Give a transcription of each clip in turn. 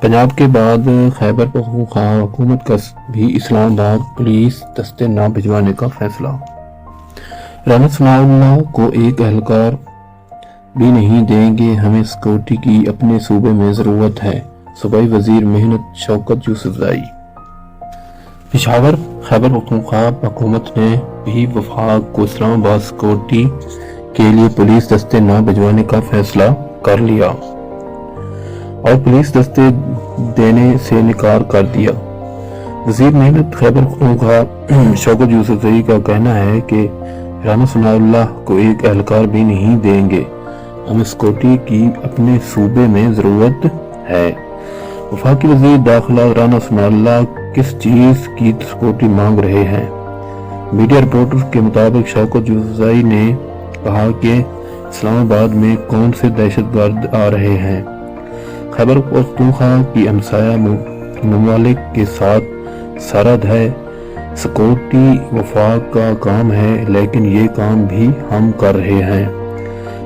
पंजाब के बाद खैबर पख्तूनख्वा हुकूमत का भी इस्लामाबाद पुलिस दस्ते न भिजवाने का फैसला। राना सनाउल्लाह को एक एहलकार भी नहीं देंगे, हमें सिक्योरिटी की अपने सूबे में जरूरत है। सूबाई वजीर मेहनत शौकत यूसुफजई। पेशावर खैबर पख्तूनख्वा हुकूमत ने भी वफाक को इस्लामाबाद सिक्योरिटी के लिए पुलिस दस्ते न भिजवाने का फैसला कर लिया और पुलिस दस्ते देने से इनकार कर दिया। वजीर मेहनत खैबर पख्तूनख्वा शौकत यूसुफजई का कहना है कि राना सनाउल्लाह को एक एहलकार भी नहीं देंगे, हमें सिक्योरिटी की अपने सूबे में जरूरत है। वफाकी वजीर दाखिला राना सनाउल्लाह किस चीज की सिक्योरिटी मांग रहे हैं? मीडिया रिपोर्टर्स के मुताबिक शौकत यूसुफजई ने कहा कि इस्लामाबाद में कौन से दहशतगर्द आ रहे हैं। खैबर पख्तूनख्वा की हमसाया ममालिक के साथ सरहद है, सिक्योरिटी वफाक का काम है, लेकिन ये काम भी हम कर रहे हैं।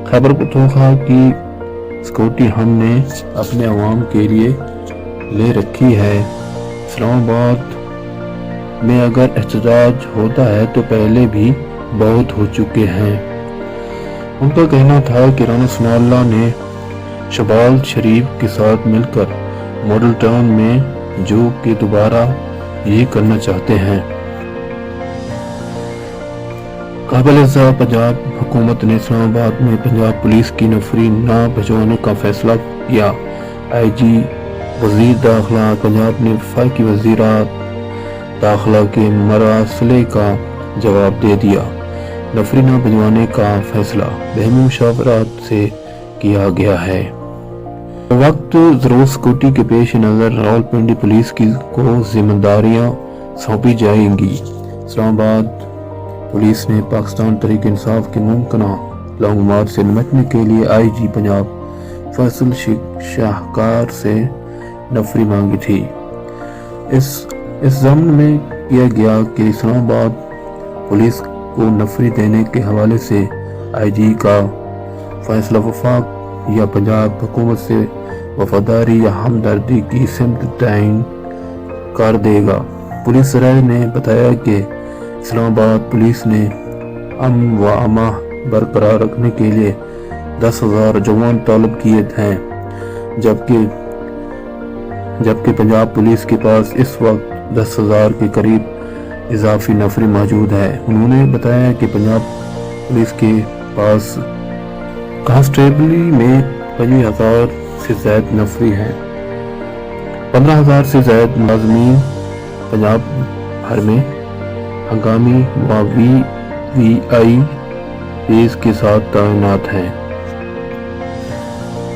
खैबर पख्तूनख्वा की सिक्योरिटी हमने अपने अवाम के लिए ले रखी है। इस्लामाबाद में अगर एहतजाज होता है तो पहले भी बहुत हो चुके हैं। उनका कहना था कि राना सनाउल्लाह ने शहबाज शरीफ के साथ मिलकर मॉडल टाउन में जो कि दोबारा ये करना चाहते हैं। काबिल-ए-इज़्ज़त पंजाब हुकूमत ने इस्लामाबाद में पंजाब पुलिस की नफरी न भिजवाने का फैसला किया। IG वजीर दाखिला पंजाब ने वफाकी वज़ीरात दाखिला के मरासले का जवाब दे दिया। नफरी न भिजवाने का फैसला बहमी मुशावरत से किया गया है। वक्त जरूर सिक्योरिटी के पेश नज़र रावलपिंडी पुलिस को जिम्मेदारियां सौंपी जाएंगी। इस्लामाबाद पुलिस ने पाकिस्तान तहरीक इंसाफ के मुमकिना लॉन्ग मार्च से निपटने के लिए IG पंजाब फैसल शाहकार से नफरी मांगी थी। इस ज़म्न में किया गया कि इस्लामाबाद पुलिस को नफरी देने के हवाले से IG का फैसला वफाक या पंजाब हुकूमत से वफादारी या हमदर्दी की सिमत तयन कर देगा। पुलिस राय ने बताया कि इस्लामाबाद पुलिस ने अमन व अमा बरकरार रखने के लिए 10,000 जवान तलब किए हैं, जबकि पंजाब पुलिस के पास इस वक्त 10,000 के करीब इजाफी नफरी मौजूद है। उन्होंने बताया कि पंजाब पुलिस के पास कांस्टेबली में 25,000 से ज्यादा नफरी है। 15,000 से ज्यादा मुलाजमीन पंजाब भर में हंगामी व VVI पेज के साथ तैनात हैं।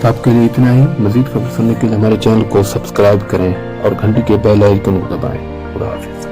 तो आपके लिए इतना ही। मजीद खबर सुनने के लिए हमारे चैनल को सब्सक्राइब करें और घंटी के बेल आइकन को दबाएं। खुदा हाफिज़।